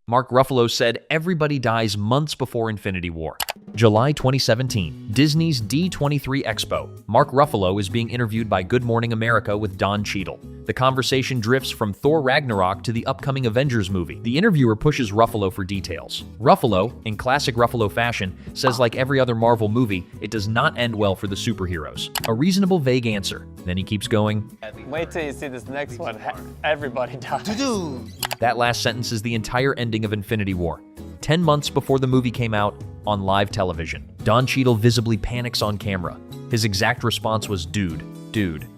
Mark Ruffalo said everybody dies months before Infinity War. July 2017, Disney's D23 Expo. Mark Ruffalo is being interviewed by Good Morning America with Don Cheadle. The conversation drifts from Thor Ragnarok to the upcoming Avengers movie. The interviewer pushes Ruffalo for details. Ruffalo, in classic Ruffalo fashion, says like every other Marvel movie, it does not end well for the superheroes. A reasonable vague answer. Then he keeps going, "Wait till you see this next one. Everybody dies." That last sentence is the entire ending of Infinity War. 10 months before the movie came out on live television. Don Cheadle visibly panics on camera. His exact response was, dude.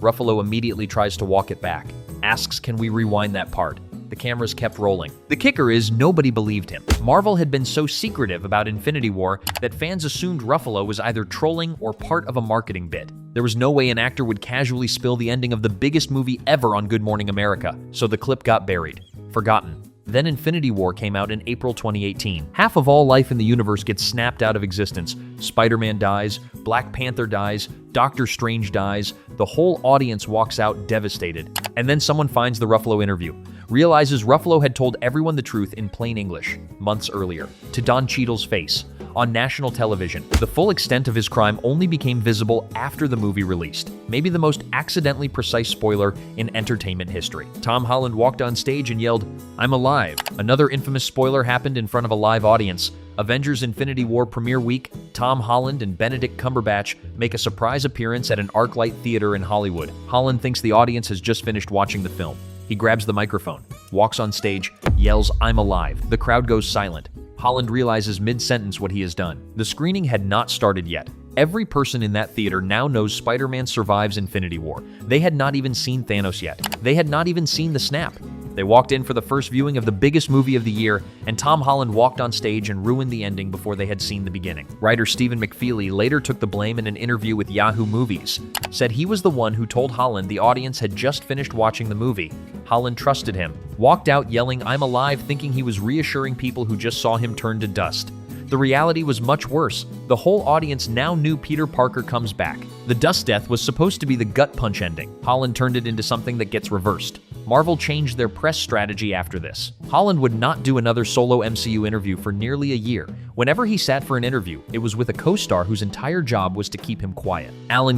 Ruffalo immediately tries to walk it back. Asks, can we rewind that part? The cameras kept rolling. The kicker is nobody believed him. Marvel had been so secretive about Infinity War that fans assumed Ruffalo was either trolling or part of a marketing bit. There was no way an actor would casually spill the ending of the biggest movie ever on Good Morning America, so the clip got buried. Forgotten. Then Infinity War came out in April 2018. Half of all life in the universe gets snapped out of existence. Spider-Man dies, Black Panther dies, Doctor Strange dies, the whole audience walks out devastated. And then someone finds the Ruffalo interview, realizes Ruffalo had told everyone the truth in plain English, months earlier, to Don Cheadle's face, on national television. The full extent of his crime only became visible after the movie released. Maybe the most accidentally precise spoiler in entertainment history. Tom Holland walked on stage and yelled, "I'm alive." Another infamous spoiler happened in front of a live audience. Avengers Infinity War premiere week, Tom Holland and Benedict Cumberbatch make a surprise appearance at an ArcLight theater in Hollywood. Holland thinks the audience has just finished watching the film. He grabs the microphone, walks on stage, yells, "I'm alive." The crowd goes silent. Holland realizes mid-sentence what he has done. The screening had not started yet. Every person in that theater now knows Spider-Man survives Infinity War. They had not even seen Thanos yet. They had not even seen the snap. They walked in for the first viewing of the biggest movie of the year, and Tom Holland walked on stage and ruined the ending before they had seen the beginning. Writer Stephen McFeely later took the blame in an interview with Yahoo Movies, said he was the one who told Holland the audience had just finished watching the movie. Holland trusted him, walked out yelling, "I'm alive," thinking he was reassuring people who just saw him turn to dust. The reality was much worse. The whole audience now knew Peter Parker comes back. The dust death was supposed to be the gut punch ending. Holland turned it into something that gets reversed. Marvel changed their press strategy after this. Holland would not do another solo MCU interview for nearly a year. Whenever he sat for an interview, it was with a co-star whose entire job was to keep him quiet.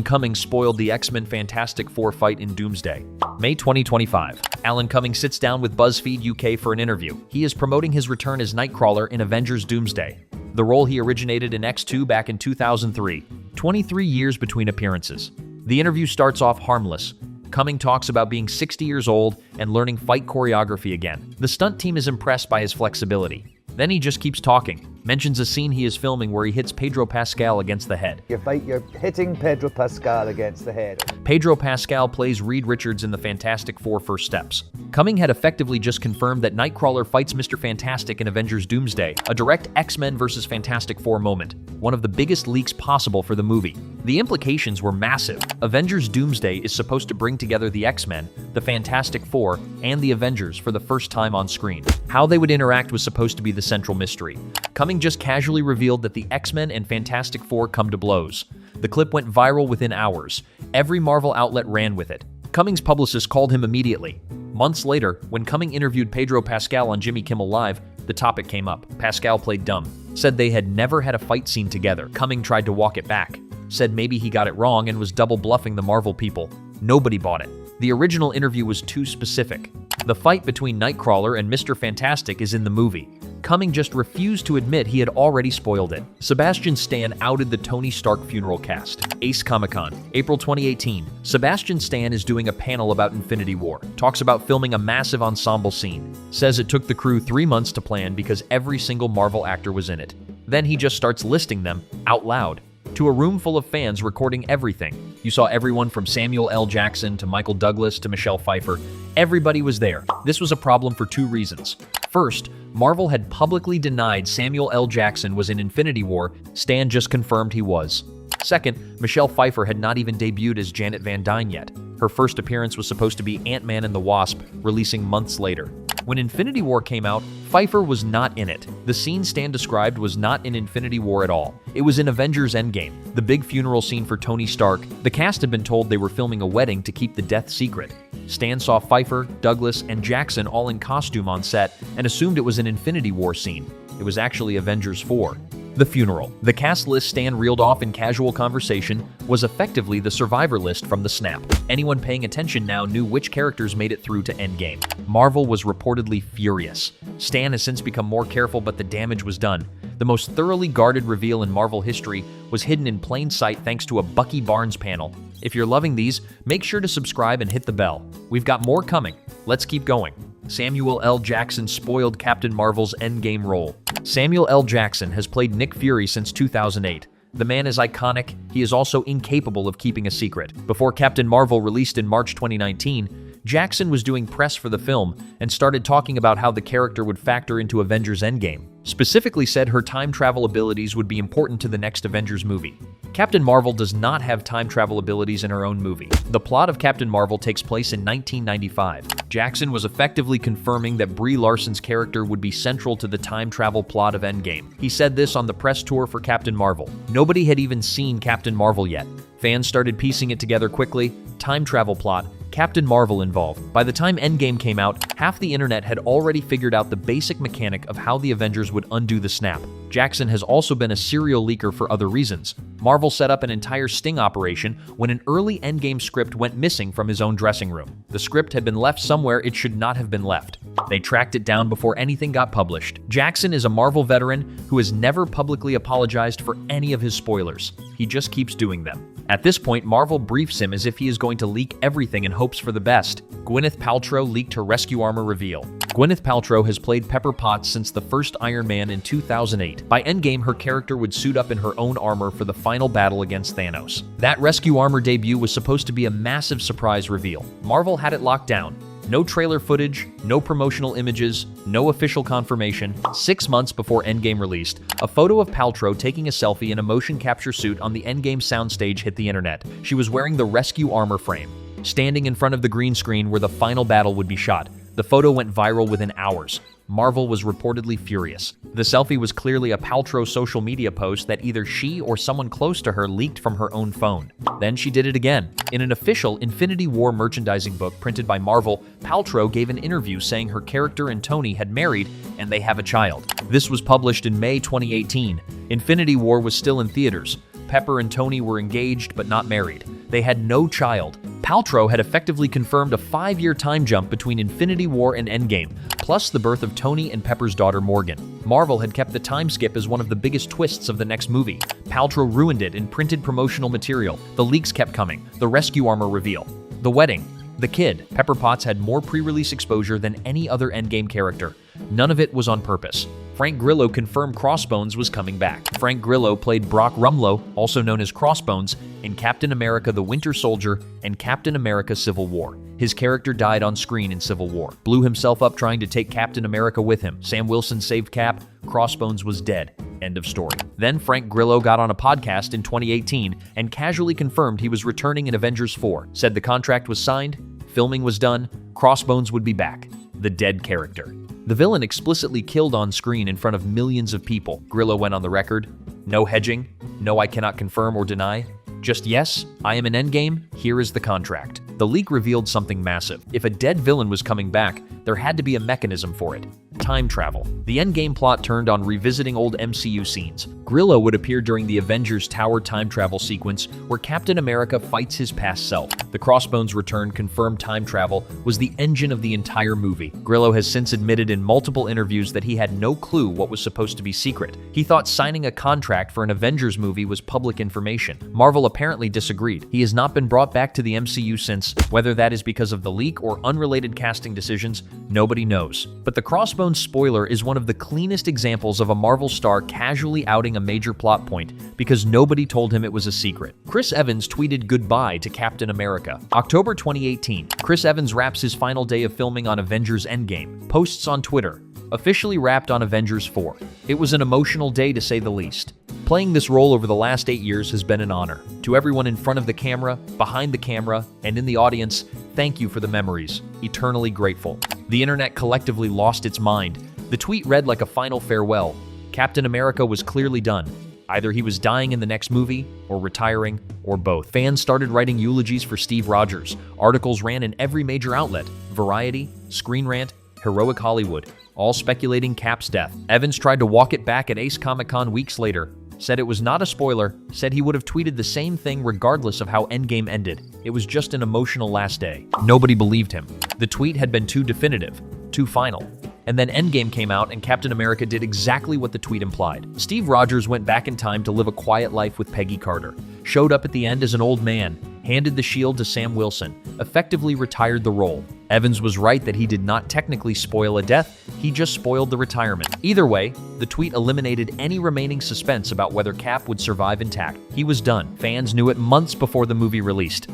Cumming spoiled the X-Men Fantastic Four fight in Doomsday. May 2025. Cumming sits down with BuzzFeed UK for an interview. He is promoting his return as Nightcrawler in Avengers Doomsday, the role he originated in X2 back in 2003. 23 years between appearances. The interview starts off harmless. Cumming talks about being 60 years old and learning fight choreography again. The stunt team is impressed by his flexibility. Then he just keeps talking, mentions a scene he is filming where he hits Pedro Pascal against the head. You're hitting Pedro Pascal against the head. Pedro Pascal plays Reed Richards in the Fantastic Four First Steps. Cumming had effectively just confirmed that Nightcrawler fights Mr. Fantastic in Avengers Doomsday, a direct X-Men vs. Fantastic Four moment, one of the biggest leaks possible for the movie. The implications were massive. Avengers Doomsday is supposed to bring together the X-Men, the Fantastic Four, and the Avengers for the first time on screen. How they would interact was supposed to be the central mystery. Cumming just casually revealed that the X-Men and Fantastic Four come to blows. The clip went viral within hours. Every Marvel outlet ran with it. Cumming's publicist called him immediately. Months later, when Cumming interviewed Pedro Pascal on Jimmy Kimmel Live, the topic came up. Pascal played dumb, said they had never had a fight scene together. Cumming tried to walk it back, said maybe he got it wrong and was double bluffing the Marvel people. Nobody bought it. The original interview was too specific. The fight between Nightcrawler and Mr. Fantastic is in the movie. Cumming just refused to admit he had already spoiled it. Sebastian Stan outed the Tony Stark funeral cast. Ace Comic-Con, April 2018. Sebastian Stan is doing a panel about Infinity War. Talks about filming a massive ensemble scene. Says it took the crew 3 months to plan because every single Marvel actor was in it. Then he just starts listing them out loud to a room full of fans recording everything. You saw everyone from Samuel L. Jackson to Michael Douglas to Michelle Pfeiffer. Everybody was there. This was a problem for 2 reasons. First, Marvel had publicly denied Samuel L. Jackson was in Infinity War. Stan just confirmed he was. Second, Michelle Pfeiffer had not even debuted as Janet Van Dyne yet. Her first appearance was supposed to be Ant-Man and the Wasp, releasing months later. When Infinity War came out, Pfeiffer was not in it. The scene Stan described was not in Infinity War at all. It was in Avengers Endgame, the big funeral scene for Tony Stark. The cast had been told they were filming a wedding to keep the death secret. Stan saw Pfeiffer, Douglas, and Jackson all in costume on set and assumed it was an Infinity War scene. It was actually Avengers 4. The funeral. The cast list Stan reeled off in casual conversation was effectively the survivor list from the snap. Anyone paying attention now knew which characters made it through to Endgame. Marvel was reportedly furious. Stan has since become more careful, but the damage was done. The most thoroughly guarded reveal in Marvel history was hidden in plain sight thanks to a Bucky Barnes panel. If you're loving these, make sure to subscribe and hit the bell. We've got more coming. Let's keep going. Samuel L. Jackson spoiled Captain Marvel's Endgame role. Samuel L. Jackson has played Nick Fury since 2008. The man is iconic. He is also incapable of keeping a secret. Before Captain Marvel released in March 2019, Jackson was doing press for the film and started talking about how the character would factor into Avengers Endgame. Specifically said her time travel abilities would be important to the next Avengers movie. Captain Marvel does not have time travel abilities in her own movie. The plot of Captain Marvel takes place in 1995. Jackson was effectively confirming that Brie Larson's character would be central to the time travel plot of Endgame. He said this on the press tour for Captain Marvel. Nobody had even seen Captain Marvel yet. Fans started piecing it together quickly. Time travel plot, Captain Marvel involved. By the time Endgame came out, half the internet had already figured out the basic mechanic of how the Avengers would undo the snap. Jackson has also been a serial leaker for other reasons. Marvel set up an entire sting operation when an early Endgame script went missing from his own dressing room. The script had been left somewhere it should not have been left. They tracked it down before anything got published. Jackson is a Marvel veteran who has never publicly apologized for any of his spoilers. He just keeps doing them. At this point, Marvel briefs him as if he is going to leak everything in hopes for the best. Gwyneth Paltrow leaked her rescue armor reveal. Gwyneth Paltrow has played Pepper Potts since the first Iron Man in 2008. By Endgame, her character would suit up in her own armor for the final battle against Thanos. That rescue armor debut was supposed to be a massive surprise reveal. Marvel had it locked down. No trailer footage, no promotional images, no official confirmation. 6 months before Endgame released, a photo of Paltrow taking a selfie in a motion capture suit on the Endgame soundstage hit the internet. She was wearing the rescue armor frame, standing in front of the green screen where the final battle would be shot. The photo went viral within hours. Marvel was reportedly furious. The selfie was clearly a Paltrow social media post that either she or someone close to her leaked from her own phone. Then she did it again. In an official Infinity War merchandising book printed by Marvel, Paltrow gave an interview saying her character and Tony had married and they have a child. This was published in May 2018. Infinity War was still in theaters. Pepper and Tony were engaged but not married. They had no child. Paltrow had effectively confirmed a 5-year time jump between Infinity War and Endgame, plus the birth of Tony and Pepper's daughter Morgan. Marvel had kept the time skip as one of the biggest twists of the next movie. Paltrow ruined it in printed promotional material. The leaks kept coming. The rescue armor reveal. The wedding. The kid. Pepper Potts had more pre-release exposure than any other Endgame character. None of it was on purpose. Frank Grillo confirmed Crossbones was coming back. Frank Grillo played Brock Rumlow, also known as Crossbones, in Captain America: The Winter Soldier and Captain America: Civil War. His character died on screen in Civil War. Blew himself up trying to take Captain America with him. Sam Wilson saved Cap. Crossbones was dead. End of story. Then Frank Grillo got on a podcast in 2018 and casually confirmed he was returning in Avengers 4. Said the contract was signed, filming was done, Crossbones would be back. The dead character. The villain explicitly killed on screen in front of millions of people. Grillo went on the record. No hedging. No, I cannot confirm or deny. Just yes, I am in Endgame. Here is the contract. The leak revealed something massive. If a dead villain was coming back, there had to be a mechanism for it. Time travel. The Endgame plot turned on revisiting old MCU scenes. Grillo would appear during the Avengers Tower time travel sequence where Captain America fights his past self. The Crossbones return confirmed time travel was the engine of the entire movie. Grillo has since admitted in multiple interviews that he had no clue what was supposed to be secret. He thought signing a contract for an Avengers movie was public information. Marvel apparently disagreed. He has not been brought back to the MCU since. Whether that is because of the leak or unrelated casting decisions, nobody knows. But the Crossbones spoiler is one of the cleanest examples of a Marvel star casually outing a major plot point because nobody told him it was a secret. Chris Evans tweeted goodbye to Captain America. October 2018. Chris Evans wraps his final day of filming on Avengers Endgame. Posts on Twitter. Officially wrapped on Avengers 4. It was an emotional day to say the least. Playing this role over the last 8 years has been an honor. To everyone in front of the camera, behind the camera, and in the audience, thank you for the memories. Eternally grateful. The internet collectively lost its mind. The tweet read like a final farewell. Captain America was clearly done. Either he was dying in the next movie, or retiring, or both. Fans started writing eulogies for Steve Rogers. Articles ran in every major outlet: Variety, Screen Rant, Heroic Hollywood, all speculating Cap's death. Evans tried to walk it back at Ace Comic-Con weeks later, said it was not a spoiler, said he would have tweeted the same thing regardless of how Endgame ended. It was just an emotional last day. Nobody believed him. The tweet had been too definitive, too final. And then Endgame came out and Captain America did exactly what the tweet implied. Steve Rogers went back in time to live a quiet life with Peggy Carter, showed up at the end as an old man, handed the shield to Sam Wilson, effectively retired the role. Evans was right that he did not technically spoil a death, he just spoiled the retirement. Either way, the tweet eliminated any remaining suspense about whether Cap would survive intact. He was done. Fans knew it months before the movie released.